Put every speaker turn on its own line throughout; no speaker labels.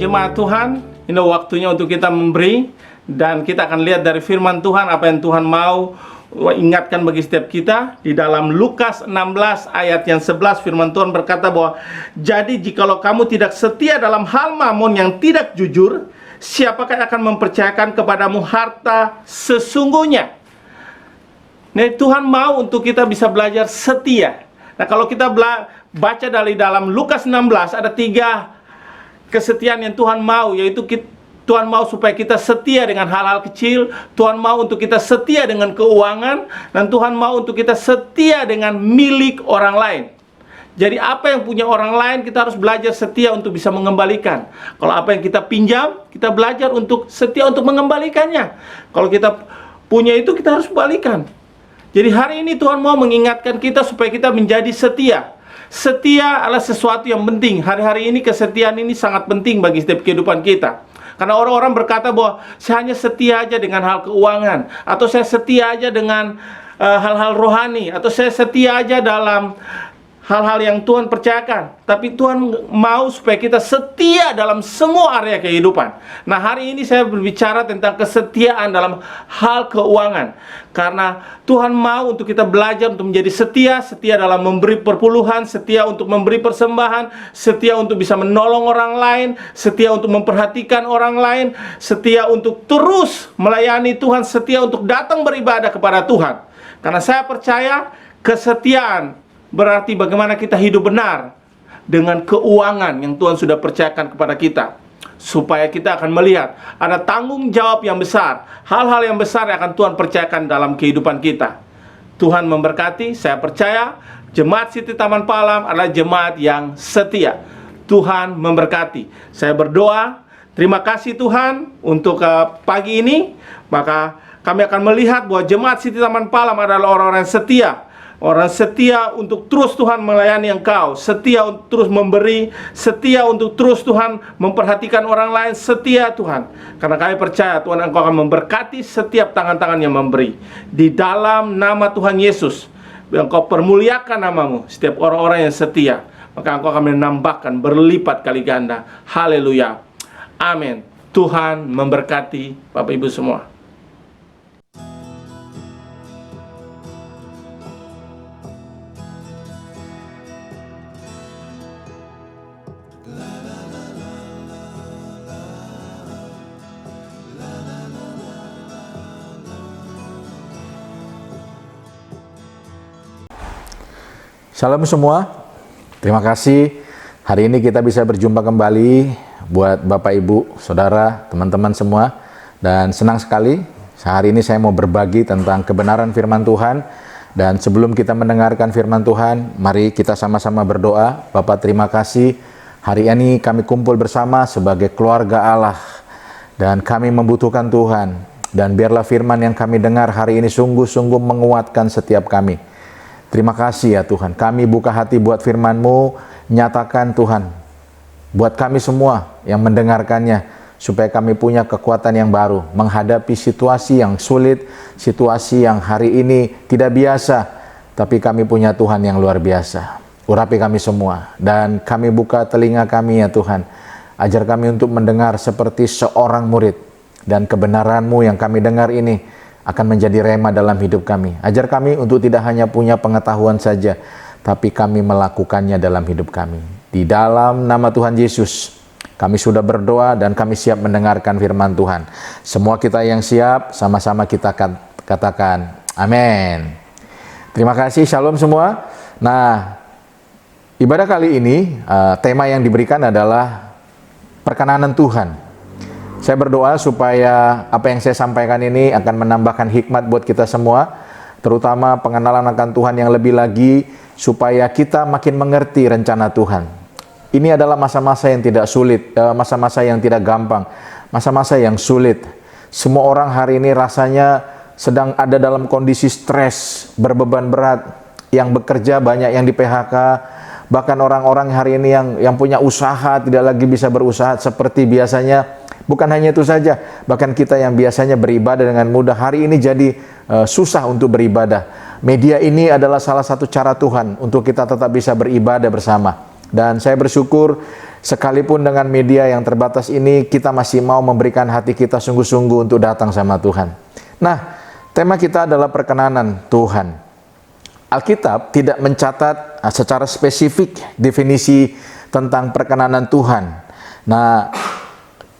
jemaat Tuhan, ini waktunya untuk kita memberi. Dan kita akan lihat dari firman Tuhan apa yang Tuhan mau ingatkan bagi setiap kita. Di dalam Lukas 16 ayat yang 11, firman Tuhan berkata bahwa jadi jikalau kamu tidak setia dalam hal mamon yang tidak jujur, siapakah yang akan mempercayakan kepadamu harta sesungguhnya? Nah, Tuhan mau untuk kita bisa belajar setia. Nah, kalau kita baca dari dalam Lukas 16, ada 3 kesetiaan yang Tuhan mau, yaitu Tuhan mau supaya kita setia dengan hal-hal kecil, Tuhan mau untuk kita setia dengan keuangan, dan Tuhan mau untuk kita setia dengan milik orang lain. Jadi apa yang punya orang lain, kita harus belajar setia untuk bisa mengembalikan. Kalau apa yang kita pinjam, kita belajar untuk setia untuk mengembalikannya. Kalau kita punya itu, kita harus balikan. Jadi hari ini Tuhan mau mengingatkan kita supaya kita menjadi setia. Setia adalah sesuatu yang penting. Hari-hari ini kesetiaan ini sangat penting bagi setiap kehidupan kita. Karena orang-orang berkata bahwa saya hanya setia aja dengan hal keuangan, atau saya setia aja dengan hal-hal rohani, atau saya setia aja dalam hal-hal yang Tuhan percayakan. Tapi Tuhan mau supaya kita setia dalam semua area kehidupan. Nah, hari ini saya berbicara tentang kesetiaan dalam hal keuangan. Karena Tuhan mau untuk kita belajar untuk menjadi setia. Setia dalam memberi perpuluhan, setia untuk memberi persembahan, setia untuk bisa menolong orang lain, setia untuk memperhatikan orang lain, setia untuk terus melayani Tuhan, setia untuk datang beribadah kepada Tuhan. Karena saya percaya kesetiaan berarti bagaimana kita hidup benar dengan keuangan yang Tuhan sudah percayakan kepada kita. Supaya kita akan melihat ada tanggung jawab yang besar, hal-hal yang besar yang akan Tuhan percayakan dalam kehidupan kita. Tuhan memberkati. Saya percaya Jemaat City Taman Palam adalah jemaat yang setia. Tuhan memberkati. Saya berdoa, terima kasih Tuhan untuk pagi ini. Maka kami akan melihat bahwa Jemaat City Taman Palam adalah orang-orang yang setia. Orang setia untuk terus Tuhan melayani Engkau, setia untuk terus memberi, setia untuk terus Tuhan memperhatikan orang lain, setia Tuhan. Karena kami percaya Tuhan Engkau akan memberkati setiap tangan-tangan yang memberi. Di dalam nama Tuhan Yesus, Engkau permuliakan namamu, setiap orang-orang yang setia. Maka Engkau akan menambahkan berlipat kali ganda. Haleluya. Amin. Tuhan memberkati Bapak Ibu semua.
Shalom semua, terima kasih. Hari ini kita bisa berjumpa kembali buat Bapak, Ibu, Saudara, teman-teman semua. Dan senang sekali, hari ini saya mau berbagi tentang kebenaran firman Tuhan. Dan sebelum kita mendengarkan firman Tuhan, mari kita sama-sama berdoa. Bapak, terima kasih. Hari ini kami kumpul bersama sebagai keluarga Allah. Dan kami membutuhkan Tuhan. Dan biarlah firman yang kami dengar hari ini sungguh-sungguh menguatkan setiap kami. Terima kasih ya Tuhan, kami buka hati buat firman-Mu, nyatakan Tuhan, buat kami semua yang mendengarkannya, supaya kami punya kekuatan yang baru, menghadapi situasi yang sulit, situasi yang hari ini tidak biasa, tapi kami punya Tuhan yang luar biasa. Urapi kami semua, dan kami buka telinga kami ya Tuhan, ajar kami untuk mendengar seperti seorang murid, dan kebenaran-Mu yang kami dengar ini, akan menjadi rema dalam hidup kami. Ajar kami untuk tidak hanya punya pengetahuan saja, tapi kami melakukannya dalam hidup kami. Di dalam nama Tuhan Yesus, kami sudah berdoa dan kami siap mendengarkan firman Tuhan. Semua kita yang siap, sama-sama kita katakan, amin. Terima kasih, shalom semua. Nah, ibadah kali ini, tema yang diberikan adalah perkenanan Tuhan. Saya berdoa supaya apa yang saya sampaikan ini akan menambahkan hikmat buat kita semua, terutama pengenalan akan Tuhan yang lebih lagi, supaya kita makin mengerti rencana Tuhan. Ini adalah masa-masa yang tidak sulit, masa-masa yang tidak gampang, masa-masa yang sulit. Semua orang hari ini rasanya sedang ada dalam kondisi stres, berbeban berat, yang bekerja banyak yang di PHK, bahkan orang-orang hari ini yang punya usaha tidak lagi bisa berusaha seperti biasanya. Bukan hanya itu saja, bahkan kita yang biasanya beribadah dengan mudah, hari ini jadi susah untuk beribadah. Media ini adalah salah satu cara Tuhan untuk kita tetap bisa beribadah bersama. Dan saya bersyukur sekalipun dengan media yang terbatas ini, kita masih mau memberikan hati kita sungguh-sungguh untuk datang sama Tuhan. Nah, tema kita adalah perkenanan Tuhan. Alkitab tidak mencatat secara spesifik definisi tentang perkenanan Tuhan. Nah,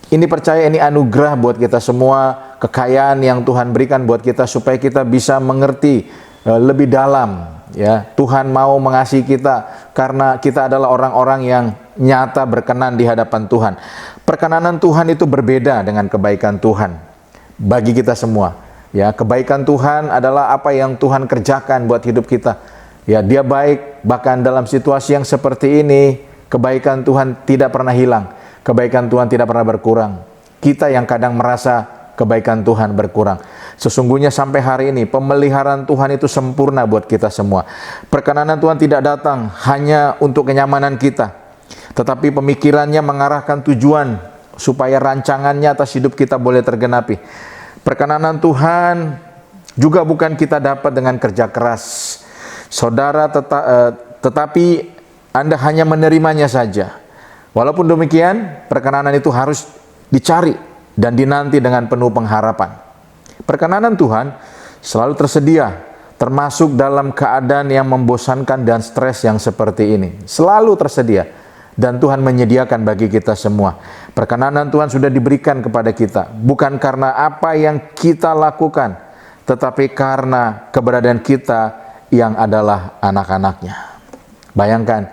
ini percaya ini anugerah buat kita semua, kekayaan yang Tuhan berikan buat kita supaya kita bisa mengerti lebih dalam. Ya, Tuhan mau mengasihi kita karena kita adalah orang-orang yang nyata berkenan di hadapan Tuhan. Perkenanan Tuhan itu berbeda dengan kebaikan Tuhan bagi kita semua. Ya, kebaikan Tuhan adalah apa yang Tuhan kerjakan buat hidup kita. Ya, Dia baik, bahkan dalam situasi yang seperti ini, kebaikan Tuhan tidak pernah hilang. Kebaikan Tuhan tidak pernah berkurang. Kita yang kadang merasa kebaikan Tuhan berkurang. Sesungguhnya sampai hari ini pemeliharaan Tuhan itu sempurna buat kita semua. Perkenanan Tuhan tidak datang hanya untuk kenyamanan kita, tetapi pemikirannya mengarahkan tujuan supaya rancangannya atas hidup kita boleh tergenapi. Perkenanan Tuhan juga bukan kita dapat dengan kerja keras. Saudara, tetapi Anda hanya menerimanya saja. Walaupun demikian, perkenanan itu harus dicari dan dinanti dengan penuh pengharapan. Perkenanan Tuhan selalu tersedia, termasuk dalam keadaan yang membosankan dan stres yang seperti ini. Selalu tersedia, dan Tuhan menyediakan bagi kita semua. Perkenanan Tuhan sudah diberikan kepada kita, bukan karena apa yang kita lakukan, tetapi karena keberadaan kita yang adalah anak-anaknya. Bayangkan,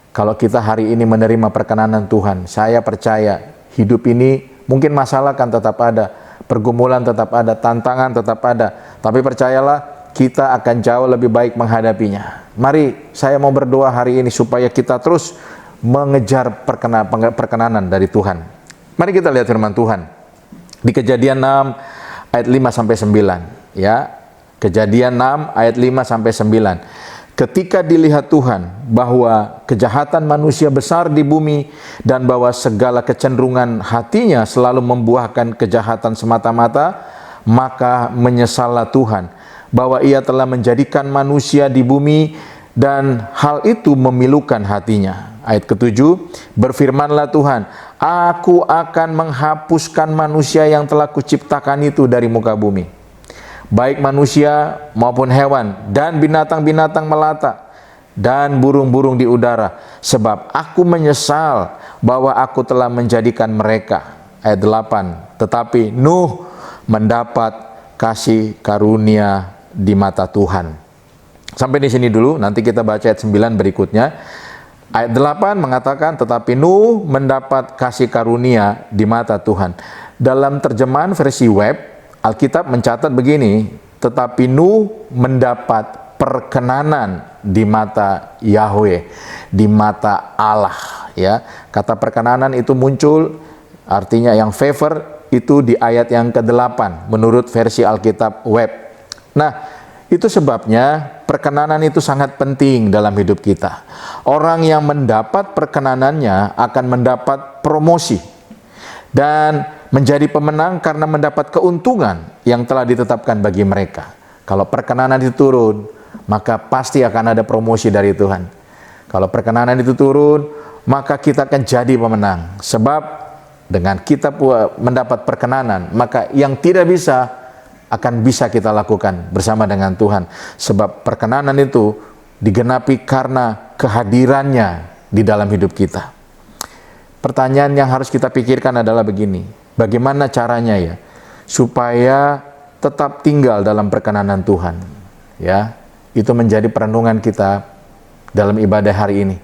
kalau kita hari ini menerima perkenanan Tuhan, saya percaya hidup ini mungkin masalah kan tetap ada, pergumulan tetap ada, tantangan tetap ada. Tapi percayalah, kita akan jauh lebih baik menghadapinya. Mari, saya mau berdoa hari ini supaya kita terus mengejar perkenanan dari Tuhan. Mari kita lihat firman Tuhan. Di Kejadian 6 ayat 5-9. Ya, Kejadian 6 ayat 5-9. Ketika dilihat Tuhan bahwa kejahatan manusia besar di bumi dan bahwa segala kecenderungan hatinya selalu membuahkan kejahatan semata-mata, maka menyesallah Tuhan bahwa Ia telah menjadikan manusia di bumi dan hal itu memilukan hatinya. Ayat ke-7, berfirmanlah Tuhan, Aku akan menghapuskan manusia yang telah kuciptakan itu dari muka bumi, baik manusia maupun hewan dan binatang-binatang melata dan burung-burung di udara, sebab aku menyesal bahwa aku telah menjadikan mereka. Ayat 8, tetapi Nuh mendapat kasih karunia di mata Tuhan. Sampai di sini dulu, nanti kita baca ayat 9 berikutnya. Ayat 8 mengatakan, tetapi Nuh mendapat kasih karunia di mata Tuhan. Dalam terjemahan versi web, Alkitab mencatat begini, tetapi Nuh mendapat perkenanan di mata Yahweh, di mata Allah. Ya, kata perkenanan itu muncul, artinya yang favor itu di ayat yang ke-8 menurut versi Alkitab web. Nah, itu sebabnya perkenanan itu sangat penting dalam hidup kita. Orang yang mendapat perkenanannya akan mendapat promosi dan menjadi pemenang karena mendapat keuntungan yang telah ditetapkan bagi mereka. Kalau perkenanan itu turun, maka pasti akan ada promosi dari Tuhan. Kalau perkenanan itu turun, maka kita akan jadi pemenang. Sebab dengan kita mendapat perkenanan, maka yang tidak bisa akan bisa kita lakukan bersama dengan Tuhan. Sebab perkenanan itu digenapi karena kehadirannya di dalam hidup kita. Pertanyaan yang harus kita pikirkan adalah begini, bagaimana caranya ya supaya tetap tinggal dalam perkenanan Tuhan? Ya, itu menjadi perenungan kita dalam ibadah hari ini.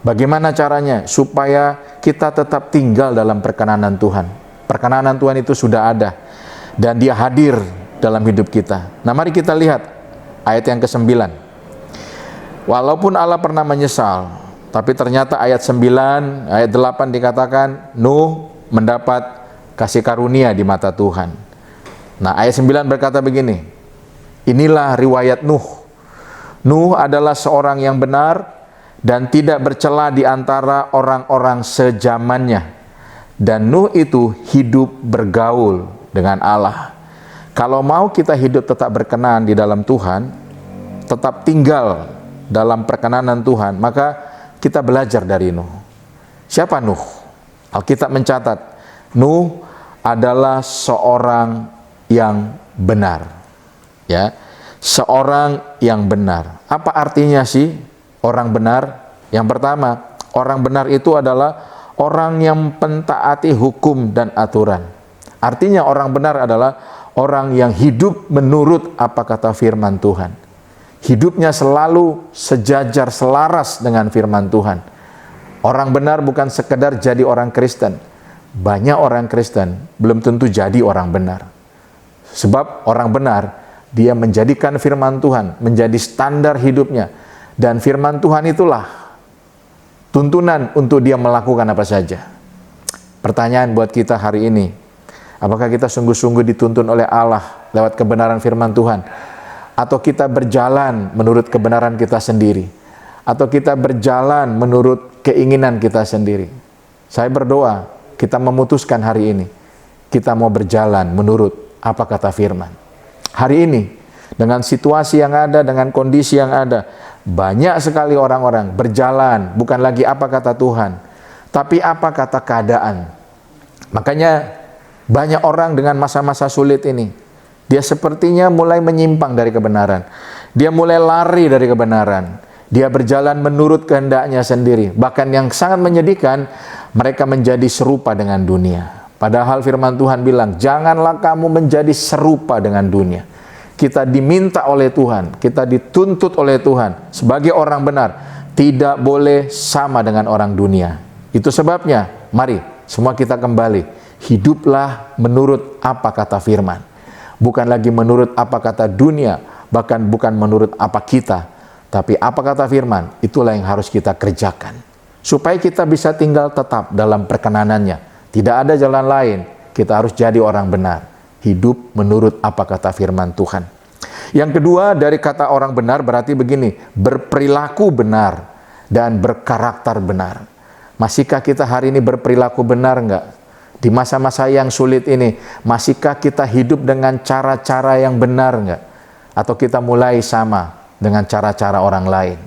Bagaimana caranya supaya kita tetap tinggal dalam perkenanan Tuhan? Perkenanan Tuhan itu sudah ada dan Dia hadir dalam hidup kita. Nah, mari kita lihat ayat yang ke-9. Walaupun Allah pernah menyesal, tapi ternyata ayat 9, ayat 8 dikatakan Nuh mendapat kasih karunia di mata Tuhan. Nah, ayat 9 berkata begini, inilah riwayat Nuh. Nuh adalah seorang yang benar dan tidak bercela di antara orang-orang sejamannya. Dan Nuh itu hidup bergaul dengan Allah. Kalau mau kita hidup tetap berkenan di dalam Tuhan, tetap tinggal dalam perkenanan Tuhan, maka kita belajar dari Nuh. Siapa Nuh? Alkitab mencatat, Nuh adalah seorang yang benar. Ya, seorang yang benar. Apa artinya sih orang benar? Yang pertama, orang benar itu adalah orang yang mentaati hukum dan aturan. Artinya orang benar adalah orang yang hidup menurut apa kata firman Tuhan. Hidupnya selalu sejajar, selaras dengan firman Tuhan. Orang benar bukan sekedar jadi orang Kristen. Banyak orang Kristen belum tentu jadi orang benar. Sebab orang benar, dia menjadikan firman Tuhan menjadi standar hidupnya. Dan firman Tuhan itulah tuntunan untuk dia melakukan apa saja. Pertanyaan buat kita hari ini, apakah kita sungguh-sungguh dituntun oleh Allah lewat kebenaran firman Tuhan? Atau kita berjalan menurut kebenaran kita sendiri? Atau kita berjalan menurut keinginan kita sendiri? Saya berdoa, kita memutuskan hari ini, kita mau berjalan menurut apa kata firman. Hari ini, dengan situasi yang ada, dengan kondisi yang ada, banyak sekali orang-orang berjalan, bukan lagi apa kata Tuhan, tapi apa kata keadaan. Makanya banyak orang dengan masa-masa sulit ini, dia sepertinya mulai menyimpang dari kebenaran. Dia mulai lari dari kebenaran. Dia berjalan menurut kehendaknya sendiri. Bahkan yang sangat menyedihkan, mereka menjadi serupa dengan dunia. Padahal firman Tuhan bilang, janganlah kamu menjadi serupa dengan dunia. Kita diminta oleh Tuhan, kita dituntut oleh Tuhan sebagai orang benar, tidak boleh sama dengan orang dunia. Itu sebabnya, mari semua kita kembali, hiduplah menurut apa kata firman. Bukan lagi menurut apa kata dunia, bahkan bukan menurut apa kita, tapi apa kata firman, itulah yang harus kita kerjakan. Supaya kita bisa tinggal tetap dalam perkenanannya. Tidak ada jalan lain, kita harus jadi orang benar. Hidup menurut apa kata firman Tuhan. Yang kedua dari kata orang benar berarti begini, berperilaku benar dan berkarakter benar. Masihkah kita hari ini berperilaku benar enggak? Di masa-masa yang sulit ini, masihkah kita hidup dengan cara-cara yang benar enggak? Atau kita mulai sama dengan cara-cara orang lain?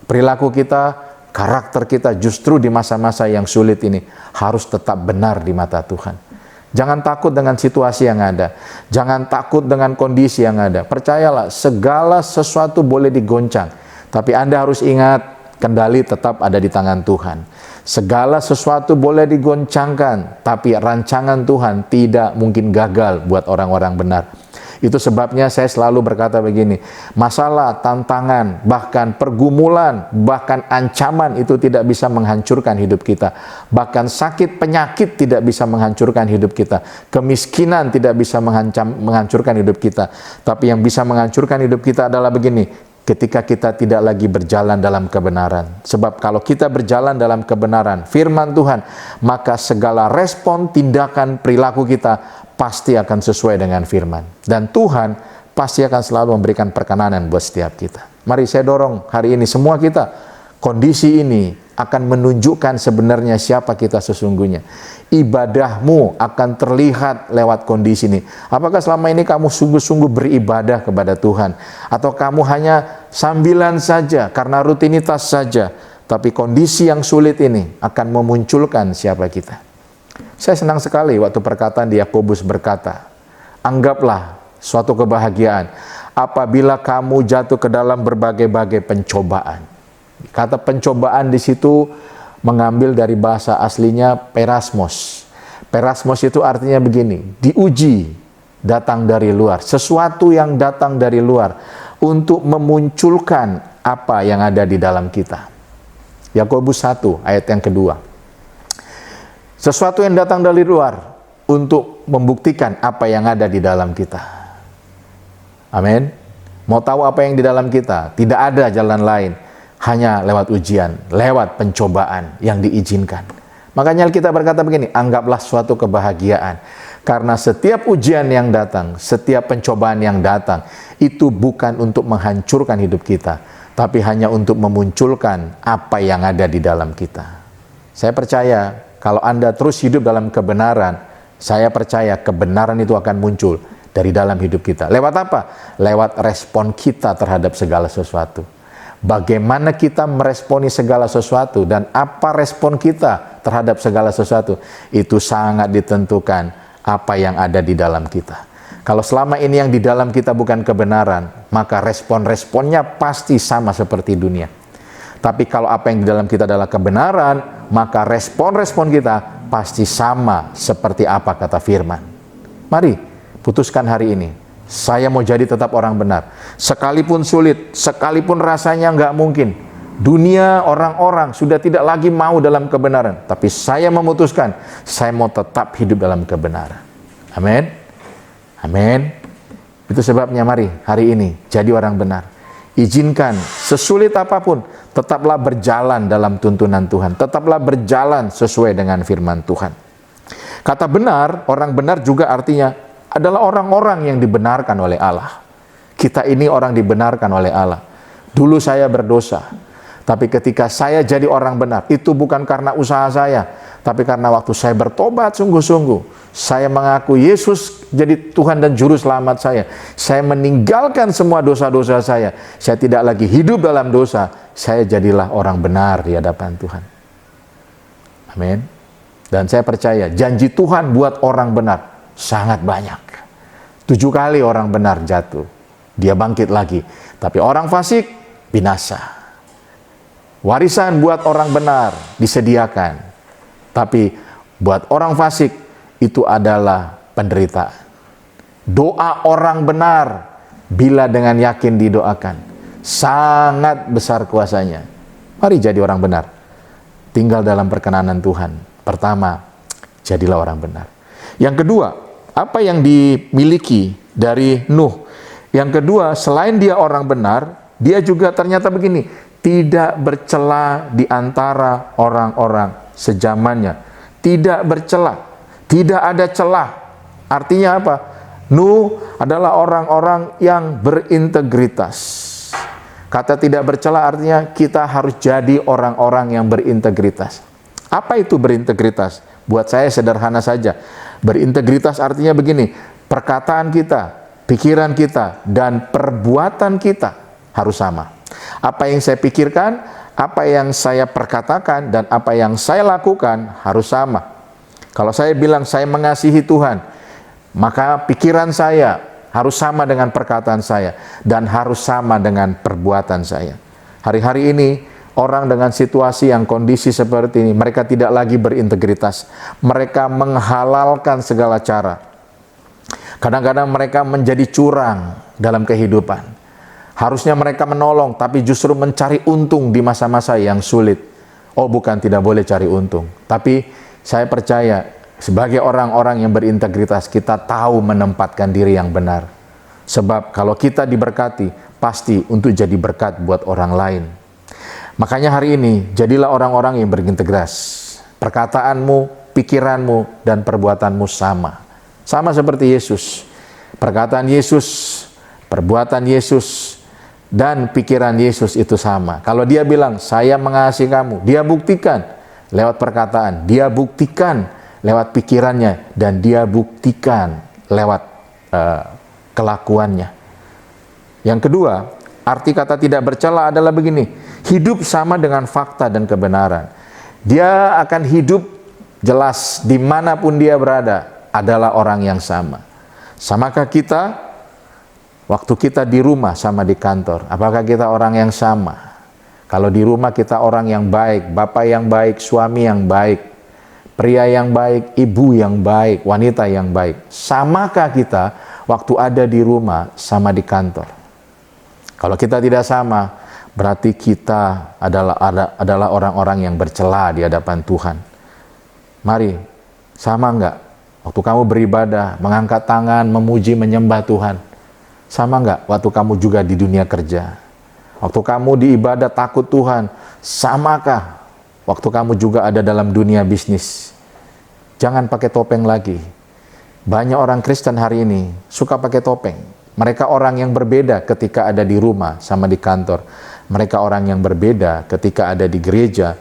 Perilaku kita, karakter kita justru di masa-masa yang sulit ini harus tetap benar di mata Tuhan. Jangan takut dengan situasi yang ada. Jangan takut dengan kondisi yang ada. Percayalah, segala sesuatu boleh digoncang. Tapi Anda harus ingat, kendali tetap ada di tangan Tuhan. Segala sesuatu boleh digoncangkan, tapi rancangan Tuhan tidak mungkin gagal buat orang-orang benar. Itu sebabnya saya selalu berkata begini, masalah, tantangan, bahkan pergumulan, bahkan ancaman itu tidak bisa menghancurkan hidup kita. Bahkan sakit, penyakit tidak bisa menghancurkan hidup kita. Kemiskinan tidak bisa menghancurkan hidup kita. Tapi yang bisa menghancurkan hidup kita adalah begini, ketika kita tidak lagi berjalan dalam kebenaran. Sebab kalau kita berjalan dalam kebenaran, firman Tuhan, maka segala respon, tindakan, perilaku kita pasti akan sesuai dengan firman. Dan Tuhan pasti akan selalu memberikan perkenanan buat setiap kita. Mari saya dorong hari ini semua kita, kondisi ini akan menunjukkan sebenarnya siapa kita sesungguhnya. Ibadahmu akan terlihat lewat kondisi ini. Apakah selama ini kamu sungguh-sungguh beribadah kepada Tuhan? Atau kamu hanya sambilan saja, karena rutinitas saja. Tapi kondisi yang sulit ini akan memunculkan siapa kita. Saya senang sekali waktu perkataan di Yakobus berkata, anggaplah suatu kebahagiaan apabila kamu jatuh ke dalam berbagai-bagai pencobaan. Kata pencobaan di situ mengambil dari bahasa aslinya perasmos. Perasmos itu artinya begini, diuji, datang dari luar. Sesuatu yang datang dari luar untuk memunculkan apa yang ada di dalam kita. Yakobus 1 ayat yang kedua. Sesuatu yang datang dari luar untuk membuktikan apa yang ada di dalam kita. Amin. Mau tahu apa yang di dalam kita? Tidak ada jalan lain. Hanya lewat ujian, lewat pencobaan yang diizinkan. Makanya kita berkata begini, anggaplah suatu kebahagiaan. Karena setiap ujian yang datang, setiap pencobaan yang datang, itu bukan untuk menghancurkan hidup kita, tapi hanya untuk memunculkan apa yang ada di dalam kita. Saya percaya, kalau Anda terus hidup dalam kebenaran, saya percaya kebenaran itu akan muncul dari dalam hidup kita. Lewat apa? Lewat respon kita terhadap segala sesuatu. Bagaimana kita meresponi segala sesuatu dan apa respon kita terhadap segala sesuatu, itu sangat ditentukan apa yang ada di dalam kita. Kalau selama ini yang di dalam kita bukan kebenaran, maka respon-responnya pasti sama seperti dunia. Tapi kalau apa yang di dalam kita adalah kebenaran, maka respon-respon kita pasti sama seperti apa kata firman. Mari putuskan hari ini, saya mau jadi tetap orang benar. Sekalipun sulit, sekalipun rasanya nggak mungkin. Dunia, orang-orang sudah tidak lagi mau dalam kebenaran. Tapi saya memutuskan, saya mau tetap hidup dalam kebenaran. Amin. Amin. Itu sebabnya mari hari ini jadi orang benar. Izinkan sesulit apapun, tetaplah berjalan dalam tuntunan Tuhan. Tetaplah berjalan sesuai dengan firman Tuhan. Kata benar, orang benar juga artinya adalah orang-orang yang dibenarkan oleh Allah. Kita ini orang dibenarkan oleh Allah. Dulu saya berdosa, tapi ketika saya jadi orang benar, itu bukan karena usaha saya, tapi karena waktu saya bertobat sungguh-sungguh, saya mengaku Yesus jadi Tuhan dan Juru Selamat saya meninggalkan semua dosa-dosa saya tidak lagi hidup dalam dosa, saya jadilah orang benar di hadapan Tuhan. Amin. Dan saya percaya janji Tuhan buat orang benar sangat banyak. 7 kali orang benar jatuh, dia bangkit lagi. Tapi orang fasik binasa. Warisan buat orang benar disediakan, tapi buat orang fasik itu adalah penderitaan. Doa orang benar bila dengan yakin didoakan, sangat besar kuasanya. Mari jadi orang benar, tinggal dalam perkenanan Tuhan. Pertama, jadilah orang benar. Yang kedua, apa yang dimiliki dari Nuh? Yang kedua, selain dia orang benar, dia juga ternyata begini, tidak bercela di antara orang-orang sezamannya. Tidak bercela, tidak ada celah. Artinya apa? Nuh adalah orang-orang yang berintegritas. Kata tidak bercela artinya kita harus jadi orang-orang yang berintegritas. Apa itu berintegritas? Buat saya sederhana saja. Berintegritas artinya begini, perkataan kita, pikiran kita, dan perbuatan kita harus sama. Apa yang saya pikirkan, apa yang saya perkatakan, dan apa yang saya lakukan harus sama. Kalau saya bilang saya mengasihi Tuhan, maka pikiran saya harus sama dengan perkataan saya, dan harus sama dengan perbuatan saya. Hari-hari ini, orang dengan situasi yang kondisi seperti ini, mereka tidak lagi berintegritas. Mereka menghalalkan segala cara. Kadang-kadang mereka menjadi curang dalam kehidupan. Harusnya mereka menolong, tapi justru mencari untung di masa-masa yang sulit. Oh bukan, tidak boleh cari untung. Tapi saya percaya, sebagai orang-orang yang berintegritas, kita tahu menempatkan diri yang benar. Sebab kalau kita diberkati, pasti untuk jadi berkat buat orang lain. Makanya hari ini, jadilah orang-orang yang berintegritas. Perkataanmu, pikiranmu, dan perbuatanmu sama. Sama seperti Yesus. Perkataan Yesus, perbuatan Yesus, dan pikiran Yesus itu sama. Kalau dia bilang, saya mengasihi kamu, dia buktikan lewat perkataan, dia buktikan lewat pikirannya, dan dia buktikan lewat kelakuannya. Yang kedua, arti kata tidak bercela adalah begini, hidup sama dengan fakta dan kebenaran. Dia akan hidup jelas dimanapun dia berada, adalah orang yang sama. Samakah kita waktu kita di rumah sama di kantor? Apakah kita orang yang sama? Kalau di rumah kita orang yang baik, bapak yang baik, suami yang baik, pria yang baik, ibu yang baik, wanita yang baik. Samakah kita waktu ada di rumah sama di kantor? Kalau kita tidak sama, berarti kita adalah orang-orang yang bercela di hadapan Tuhan. Mari, sama enggak? Waktu kamu beribadah, mengangkat tangan, memuji, menyembah Tuhan. Sama enggak waktu kamu juga di dunia kerja? Waktu kamu di ibadah takut Tuhan, samakah waktu kamu juga ada dalam dunia bisnis? Jangan pakai topeng lagi. Banyak orang Kristen hari ini suka pakai topeng. Mereka orang yang berbeda ketika ada di rumah sama di kantor. Mereka orang yang berbeda ketika ada di gereja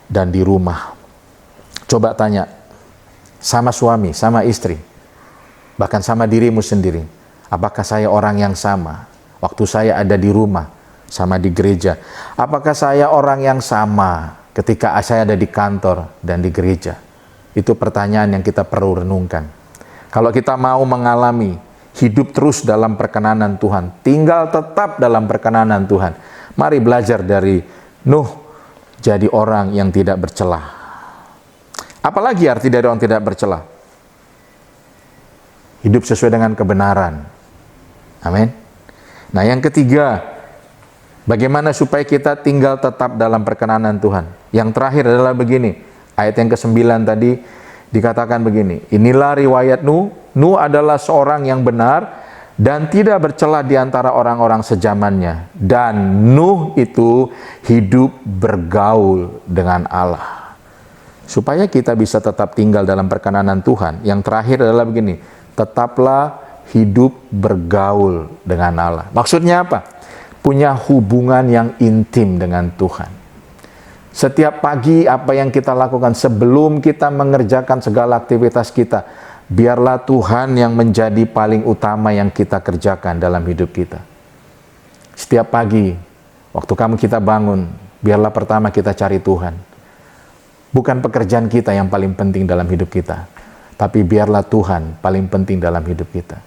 dan di rumah. Coba tanya sama suami, sama istri, bahkan sama dirimu sendiri. Apakah saya orang yang sama? Waktu saya ada di rumah, sama di gereja? Apakah saya orang yang sama ketika saya ada di kantor dan di gereja? Itu pertanyaan yang kita perlu renungkan. Kalau kita mau mengalami hidup terus dalam perkenanan Tuhan, tinggal tetap dalam perkenanan Tuhan, mari belajar dari Nuh jadi orang yang tidak bercela. Apalagi arti dari orang tidak bercela? Hidup sesuai dengan kebenaran. Amin. Nah, yang ketiga, bagaimana supaya kita tinggal tetap dalam perkenanan Tuhan? Yang terakhir adalah begini, ayat yang ke-9 tadi dikatakan begini, inilah riwayat Nuh. Nuh adalah seorang yang benar dan tidak bercela di antara orang-orang sezamannya. Dan Nuh itu hidup bergaul dengan Allah. Supaya kita bisa tetap tinggal dalam perkenanan Tuhan, yang terakhir adalah begini, tetaplah hidup bergaul dengan Allah. Maksudnya apa? Punya hubungan yang intim dengan Tuhan. Setiap pagi apa yang kita lakukan sebelum kita mengerjakan segala aktivitas kita, biarlah Tuhan yang menjadi paling utama yang kita kerjakan dalam hidup kita. Setiap pagi, waktu kita bangun, biarlah pertama kita cari Tuhan. Bukan pekerjaan kita yang paling penting dalam hidup kita, tapi biarlah Tuhan paling penting dalam hidup kita.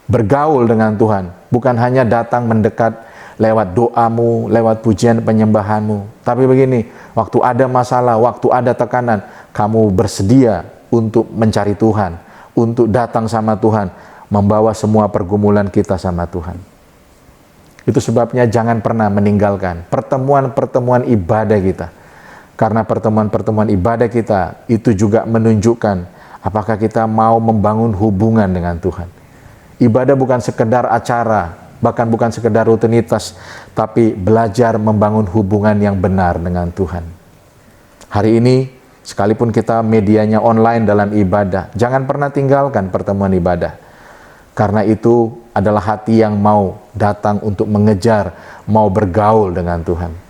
Bergaul dengan Tuhan, bukan hanya datang mendekat lewat doamu, lewat pujian penyembahanmu. Tapi begini, waktu ada masalah, waktu ada tekanan, kamu bersedia untuk mencari Tuhan, untuk datang sama Tuhan, membawa semua pergumulan kita sama Tuhan. Itu sebabnya jangan pernah meninggalkan pertemuan-pertemuan ibadah kita. Karena pertemuan-pertemuan ibadah kita itu juga menunjukkan apakah kita mau membangun hubungan dengan Tuhan. Ibadah bukan sekedar acara, bahkan bukan sekedar rutinitas, tapi belajar membangun hubungan yang benar dengan Tuhan. Hari ini, sekalipun kita medianya online dalam ibadah, jangan pernah tinggalkan pertemuan ibadah. Karena itu adalah hati yang mau datang untuk mengejar, mau bergaul dengan Tuhan.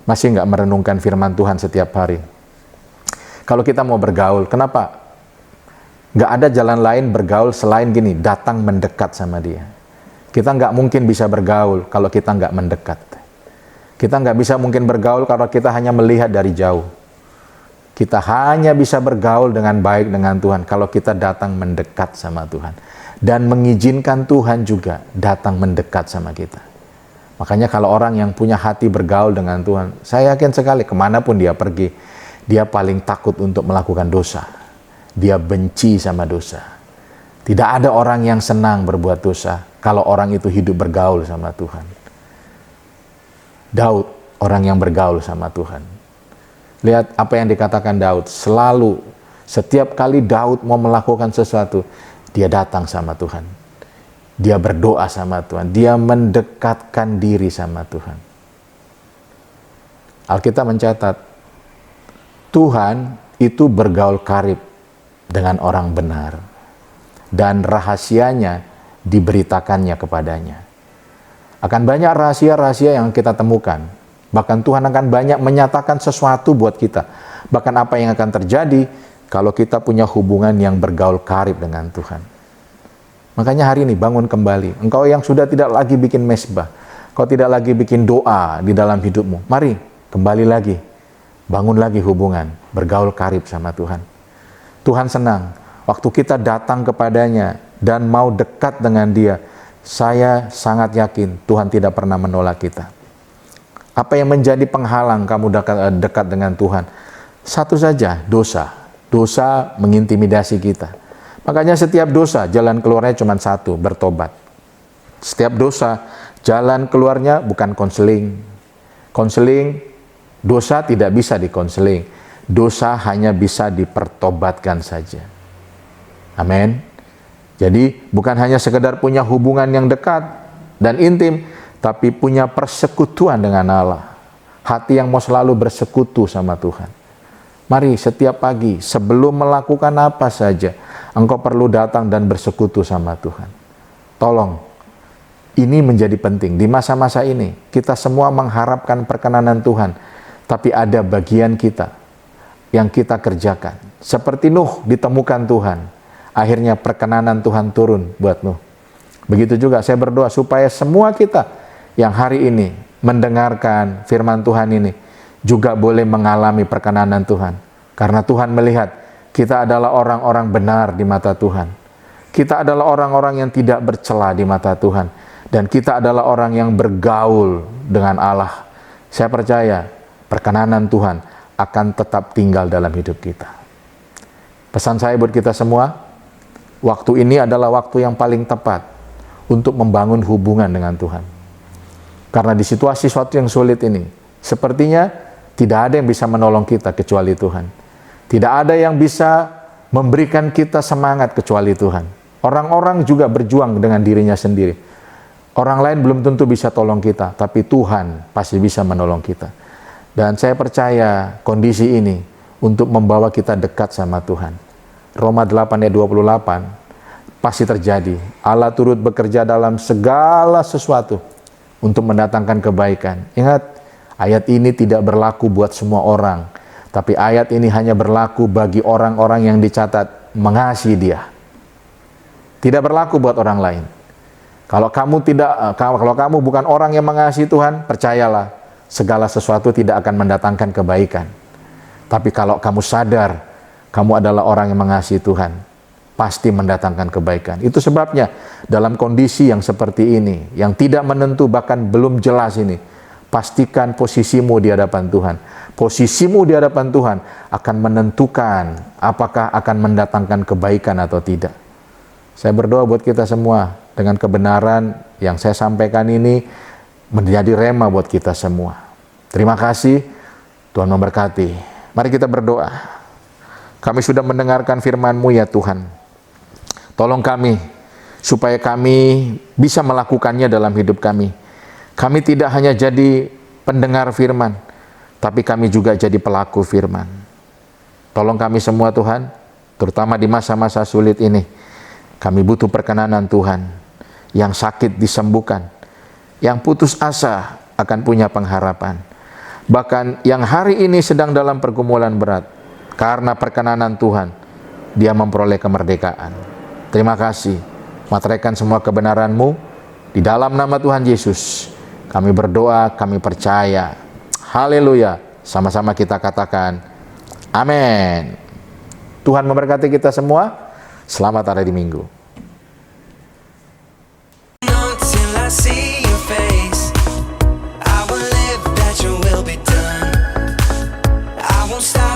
Masih nggak merenungkan firman Tuhan setiap hari? Kalau kita mau bergaul, kenapa? Nggak ada jalan lain bergaul selain gini, datang mendekat sama dia. Kita nggak mungkin bisa bergaul kalau kita nggak mendekat. Kita nggak bisa mungkin bergaul kalau kita hanya melihat dari jauh. Kita hanya bisa bergaul dengan baik dengan Tuhan kalau kita datang mendekat sama Tuhan. Dan mengizinkan Tuhan juga datang mendekat sama kita. Makanya kalau orang yang punya hati bergaul dengan Tuhan, saya yakin sekali kemanapun dia pergi, dia paling takut untuk melakukan dosa. Dia benci sama dosa. Tidak ada orang yang senang berbuat dosa kalau orang itu hidup bergaul sama Tuhan. Daud, orang yang bergaul sama Tuhan. Lihat apa yang dikatakan Daud. Selalu, setiap kali Daud mau melakukan sesuatu, dia datang sama Tuhan. Dia berdoa sama Tuhan. Dia mendekatkan diri sama Tuhan. Alkitab mencatat, Tuhan itu bergaul karib dengan orang benar. Dan rahasianya diberitakannya kepadanya. Akan banyak rahasia-rahasia yang kita temukan. Bahkan Tuhan akan banyak menyatakan sesuatu buat kita. Bahkan apa yang akan terjadi kalau kita punya hubungan yang bergaul karib dengan Tuhan. Makanya hari ini bangun kembali. Engkau yang sudah tidak lagi bikin mesbah, kau tidak lagi bikin doa di dalam hidupmu. Mari kembali lagi. Bangun lagi hubungan, bergaul karib sama Tuhan. Tuhan senang waktu kita datang kepadanya dan mau dekat dengan dia. Saya sangat yakin Tuhan tidak pernah menolak kita. Apa yang menjadi penghalang kamu dekat dengan Tuhan? Satu saja, dosa. Dosa mengintimidasi kita. Makanya setiap dosa jalan keluarnya cuma satu, bertobat. Setiap dosa jalan keluarnya bukan konseling. Konseling, dosa tidak bisa dikonseling. Dosa hanya bisa dipertobatkan saja. Amin. Jadi bukan hanya sekedar punya hubungan yang dekat dan intim, tapi punya persekutuan dengan Allah. Hati yang mau selalu bersekutu sama Tuhan. Mari setiap pagi sebelum melakukan apa saja, engkau perlu datang dan bersekutu sama Tuhan. Tolong, ini menjadi penting. Di masa-masa ini, kita semua mengharapkan perkenanan Tuhan. Tapi ada bagian kita yang kita kerjakan. Seperti Nuh ditemukan Tuhan. Akhirnya perkenanan Tuhan turun buat Nuh. Begitu juga saya berdoa supaya semua kita yang hari ini mendengarkan firman Tuhan ini juga boleh mengalami perkenanan Tuhan. Karena Tuhan melihat kita adalah orang-orang benar di mata Tuhan. Kita adalah orang-orang yang tidak bercela di mata Tuhan. Dan kita adalah orang yang bergaul dengan Allah. Saya percaya perkenanan Tuhan akan tetap tinggal dalam hidup kita. Pesan saya buat kita semua, waktu ini adalah waktu yang paling tepat untuk membangun hubungan dengan Tuhan. Karena di situasi suatu yang sulit ini, sepertinya tidak ada yang bisa menolong kita kecuali Tuhan. Tidak ada yang bisa memberikan kita semangat kecuali Tuhan. Orang-orang juga berjuang dengan dirinya sendiri. Orang lain belum tentu bisa tolong kita, tapi Tuhan pasti bisa menolong kita. Dan saya percaya kondisi ini untuk membawa kita dekat sama Tuhan. Roma 8 ayat 28 pasti terjadi. Allah turut bekerja dalam segala sesuatu untuk mendatangkan kebaikan. Ingat, ayat ini tidak berlaku buat semua orang, tapi ayat ini hanya berlaku bagi orang-orang yang dicatat mengasihi Dia. Tidak berlaku buat orang lain. Kalau kamu bukan orang yang mengasihi Tuhan, percayalah, segala sesuatu tidak akan mendatangkan kebaikan. Tapi kalau kamu sadar, kamu adalah orang yang mengasihi Tuhan, pasti mendatangkan kebaikan. Itu sebabnya dalam kondisi yang seperti ini, yang tidak menentu bahkan belum jelas ini, pastikan posisimu di hadapan Tuhan. Posisimu di hadapan Tuhan akan menentukan apakah akan mendatangkan kebaikan atau tidak. Saya berdoa buat kita semua, dengan kebenaran yang saya sampaikan ini menjadi rema buat kita semua. Terima kasih, Tuhan memberkati. Mari kita berdoa. Kami sudah mendengarkan firman-Mu ya Tuhan. Tolong kami, supaya kami bisa melakukannya dalam hidup kami. Kami tidak hanya jadi pendengar firman, tapi kami juga jadi pelaku firman. Tolong kami semua Tuhan, terutama di masa-masa sulit ini. Kami butuh perkenanan Tuhan. Yang sakit disembuhkan, yang putus asa akan punya pengharapan. Bahkan yang hari ini sedang dalam pergumulan berat, karena perkenanan Tuhan, dia memperoleh kemerdekaan. Terima kasih. Materaikan semua kebenaran-Mu. Di dalam nama Tuhan Yesus, kami berdoa, kami percaya. Haleluya. Sama-sama kita katakan, amin. Tuhan memberkati kita semua. Selamat hari di Minggu.
See your face, I will live that your will be done. I won't stop.